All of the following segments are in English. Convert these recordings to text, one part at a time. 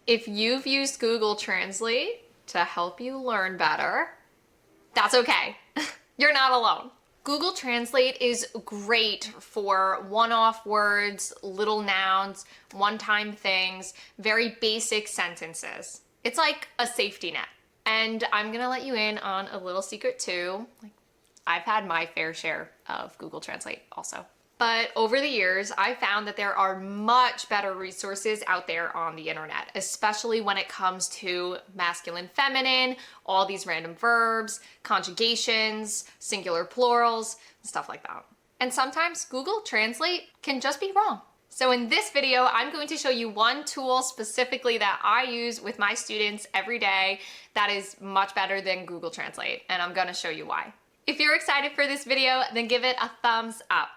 If you've used Google Translate to help you learn better, that's okay. You're not alone. Google Translate is great for one-off words, little nouns, one-time things, very basic sentences. It's like a safety net. And I'm gonna let you in on a little secret too. I've had my fair share of Google Translate also. But over the years, I found that there are much better resources out there on the internet, especially when it comes to masculine, feminine, all these random verbs, conjugations, singular plurals, stuff like that. And sometimes Google Translate can just be wrong. So in this video, I'm going to show you one tool specifically that I use with my students every day that is much better than Google Translate, and I'm gonna show you why. If you're excited for this video, then give it a thumbs up.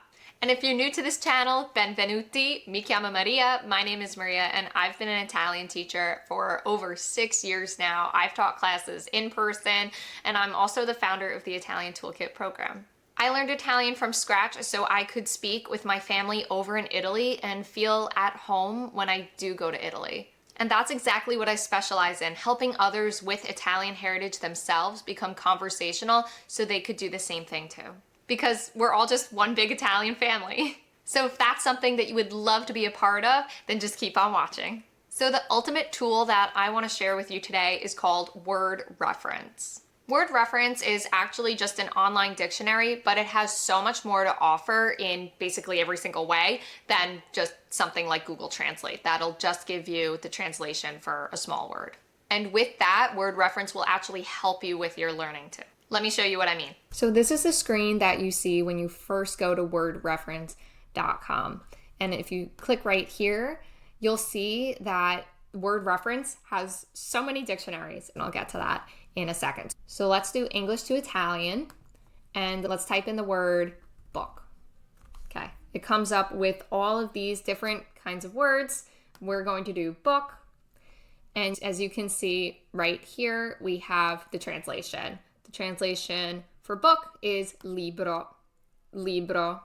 And if you're new to this channel, benvenuti, mi chiamo Maria, my name is Maria, and I've been an Italian teacher for over 6 years now. I've taught classes in person, and I'm also the founder of the Italian Toolkit Program. I learned Italian from scratch so I could speak with my family over in Italy and feel at home when I do go to Italy. And that's exactly what I specialize in, helping others with Italian heritage themselves become conversational so they could do the same thing too. Because we're all just one big Italian family. So if that's something that you would love to be a part of, then just keep on watching. So the ultimate tool that I want to share with you today is called Word Reference. Word Reference is actually just an online dictionary, but it has so much more to offer in basically every single way than just something like Google Translate. That'll just give you the translation for a small word. And with that, Word Reference will actually help you with your learning too. Let me show you what I mean. So this is the screen that you see when you first go to wordreference.com. And if you click right here, you'll see that Word Reference has so many dictionaries, and I'll get to that in a second. So let's do English to Italian, and let's type in the word book. Okay, it comes up with all of these different kinds of words. We're going to do book, and as you can see right here, we have the translation. Translation for book is libro.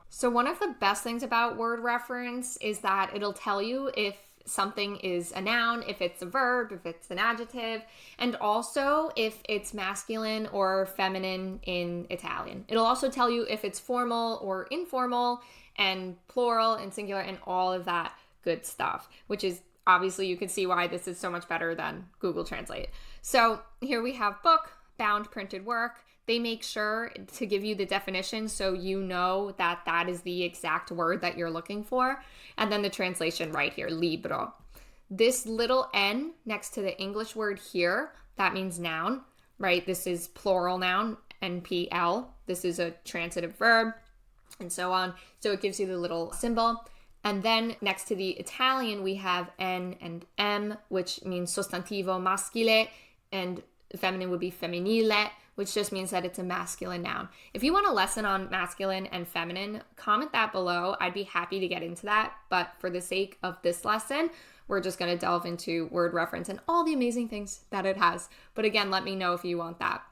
So one of the best things about Word Reference is that it'll tell you if something is a noun, if it's a verb, if it's an adjective, and also if it's masculine or feminine in Italian. It'll also tell you if it's formal or informal and plural and singular and all of that good stuff, which is obviously you can see why this is so much better than Google Translate. So here we have book, bound printed work. They make sure to give you the definition so you know that that is the exact word that you're looking for. And then the translation right here, libro. This little N next to the English word here, that means noun, right? This is plural noun, NPL. This is a transitive verb and so on. So it gives you the little symbol. And then next to the Italian, we have N and M, which means sostantivo maschile, and feminine would be femminile, which just means that it's a masculine noun. If you want a lesson on masculine and feminine, comment that below. I'd be happy to get into that. But for the sake of this lesson, we're just going to delve into Word Reference and all the amazing things that it has. But again, let me know if you want that.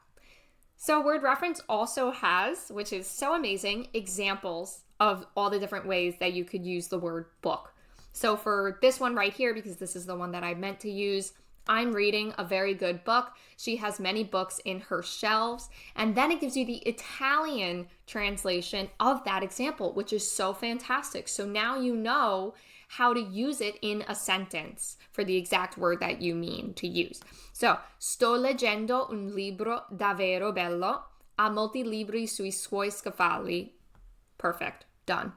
So Word Reference also has, which is so amazing, examples of all the different ways that you could use the word book. So for this one right here, because this is the one that I meant to use, I'm reading a very good book. She has many books in her shelves. And then it gives you the Italian translation of that example, which is so fantastic. So now you know how to use it in a sentence for the exact word that you mean to use. So, sto leggendo un libro davvero bello. Ha molti libri sui suoi scaffali. Perfect. Done.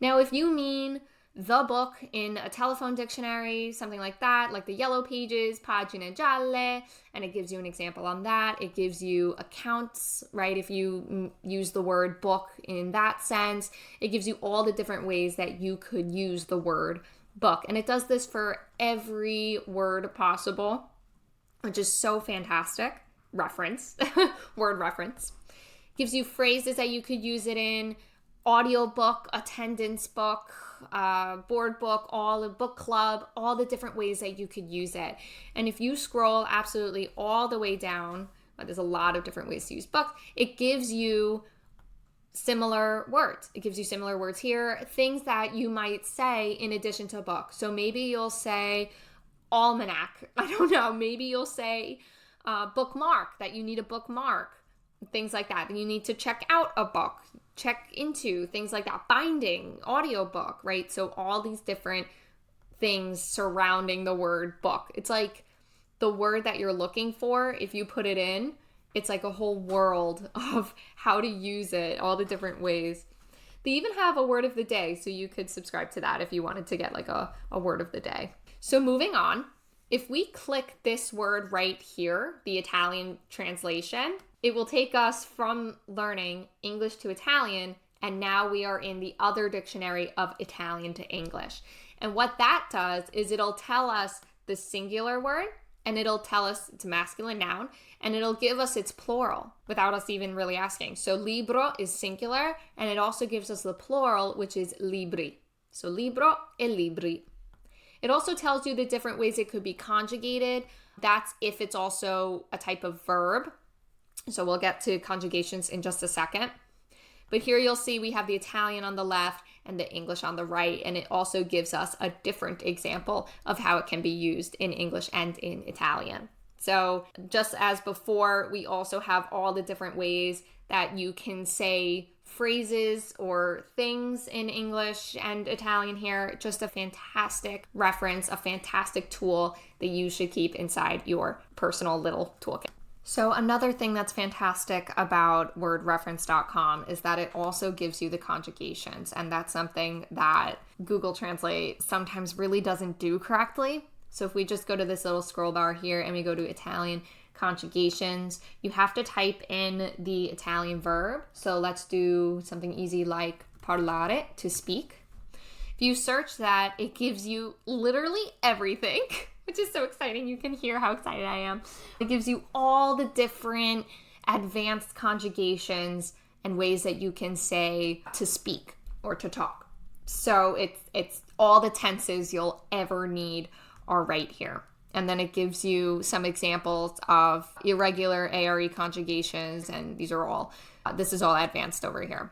Now, if you mean the book in a telephone dictionary, something like that, like the yellow pages, pagine gialle, and it gives you an example on that. It gives you accounts, right? If you use the word book in that sense, it gives you all the different ways that you could use the word book. And it does this for every word possible, which is so fantastic. Reference, Word Reference. Gives you phrases that you could use it in, audio book, attendance book, board book, all the book club, all the different ways that you could use it. And if you scroll absolutely all the way down, but there's a lot of different ways to use book, it gives you similar words. It gives you similar words here, things that you might say in addition to book. So maybe you'll say, almanac. I don't know. Maybe you'll say bookmark, that you need a bookmark. Things like that. You need to check out a book, check into, things like that. Binding, audiobook, right? So all these different things surrounding the word book. It's like the word that you're looking for, if you put it in, it's like a whole world of how to use it, all the different ways. They even have a word of the day, so you could subscribe to that if you wanted to get like a word of the day. So moving on, if we click this word right here, the Italian translation, it will take us from learning English to Italian, and now we are in the other dictionary of Italian to English. And what that does is it'll tell us the singular word, and it'll tell us it's a masculine noun, and it'll give us its plural without us even really asking. So libro is singular, and it also gives us the plural, which is libri. So libro e libri. It also tells you the different ways it could be conjugated. That's if it's also a type of verb. So we'll get to conjugations in just a second. But here you'll see we have the Italian on the left and the English on the right, and it also gives us a different example of how it can be used in English and in Italian. So just as before, we also have all the different ways that you can say phrases or things in English and Italian here. Just a fantastic reference, a fantastic tool that you should keep inside your personal little toolkit. So another thing that's fantastic about wordreference.com is that it also gives you the conjugations, and that's something that Google Translate sometimes really doesn't do correctly. So if we just go to this little scroll bar here and we go to Italian conjugations, you have to type in the Italian verb. So let's do something easy like parlare, to speak. If you search that, it gives you literally everything, which is so exciting. You can hear how excited I am. It gives you all the different advanced conjugations and ways that you can say to speak or to talk. So it's all the tenses you'll ever need are right here. And then it gives you some examples of irregular ARE conjugations, and this is all advanced over here.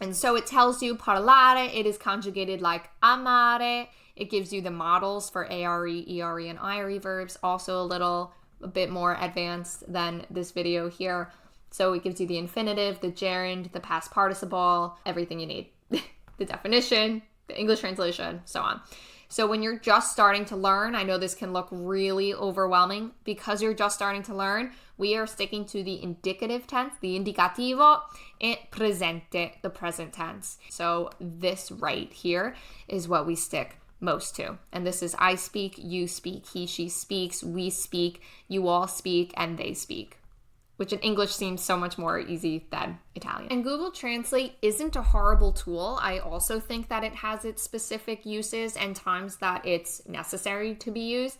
And so it tells you parlare, it is conjugated like amare. It gives you the models for ARE, ERE, and IRE verbs, also a bit more advanced than this video here. So it gives you the infinitive, the gerund, the past participle, everything you need. The definition, the English translation, so on. So when you're just starting to learn, I know this can look really overwhelming. Because you're just starting to learn, we are sticking to the indicative tense, the indicativo, e presente, the present tense. So this right here is what we stick most to. And this is I speak, you speak, he, she speaks, we speak, you all speak, and they speak, which in English seems so much more easy than Italian. And Google Translate isn't a horrible tool. I also think that it has its specific uses and times that it's necessary to be used.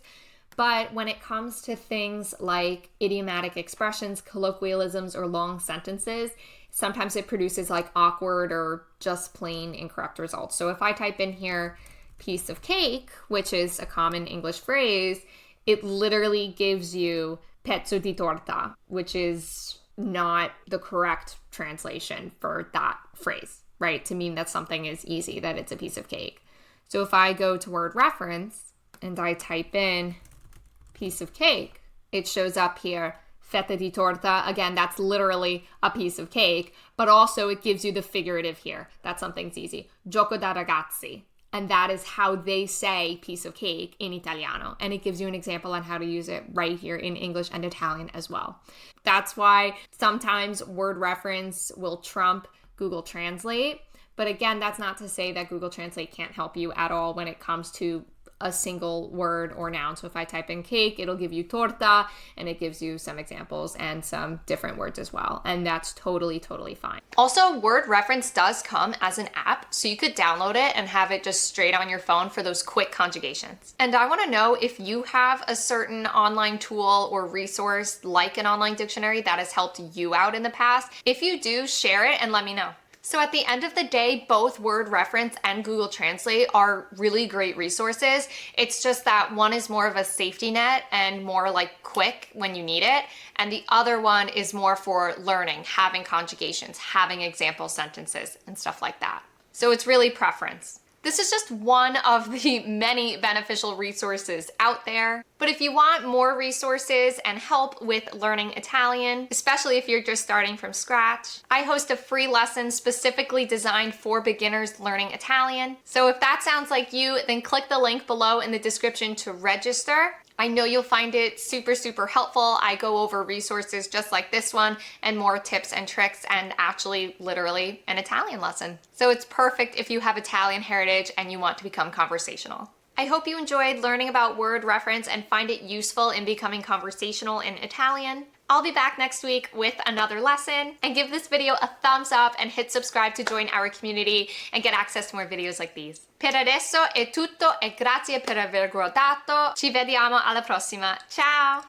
But when it comes to things like idiomatic expressions, colloquialisms, or long sentences, sometimes it produces like awkward or just plain incorrect results. So if I type in here, piece of cake, which is a common English phrase, it literally gives you pezzo di torta, which is not the correct translation for that phrase, right? To mean that something is easy, that it's a piece of cake. So if I go to word reference and I type in piece of cake, it shows up here, fetta di torta. Again, that's literally a piece of cake, but also it gives you the figurative here, that something's easy. Gioco da ragazzi. And that is how they say piece of cake in Italiano. And it gives you an example on how to use it right here in English and Italian as well. That's why sometimes word reference will trump Google Translate. But again, that's not to say that Google Translate can't help you at all when it comes to a single word or noun. So if I type in cake, it'll give you torta, and it gives you some examples and some different words as well. And that's totally, totally fine. Also, Word Reference does come as an app, so you could download it and have it just straight on your phone for those quick conjugations. And I want to know if you have a certain online tool or resource like an online dictionary that has helped you out in the past. If you do, share it and let me know. So at the end of the day, both Word Reference and Google Translate are really great resources. It's just that one is more of a safety net and more like quick when you need it. And the other one is more for learning, having conjugations, having example sentences and stuff like that. So it's really preference. This is just one of the many beneficial resources out there. But if you want more resources and help with learning Italian, especially if you're just starting from scratch, I host a free lesson specifically designed for beginners learning Italian. So if that sounds like you, then click the link below in the description to register. I know you'll find it super, super helpful. I go over resources just like this one and more tips and tricks and actually literally an Italian lesson. So it's perfect if you have Italian heritage and you want to become conversational. I hope you enjoyed learning about word reference and find it useful in becoming conversational in Italian. I'll be back next week with another lesson, and give this video a thumbs up and hit subscribe to join our community and get access to more videos like these. Per adesso è tutto e grazie per aver guardato. Ci vediamo alla prossima. Ciao!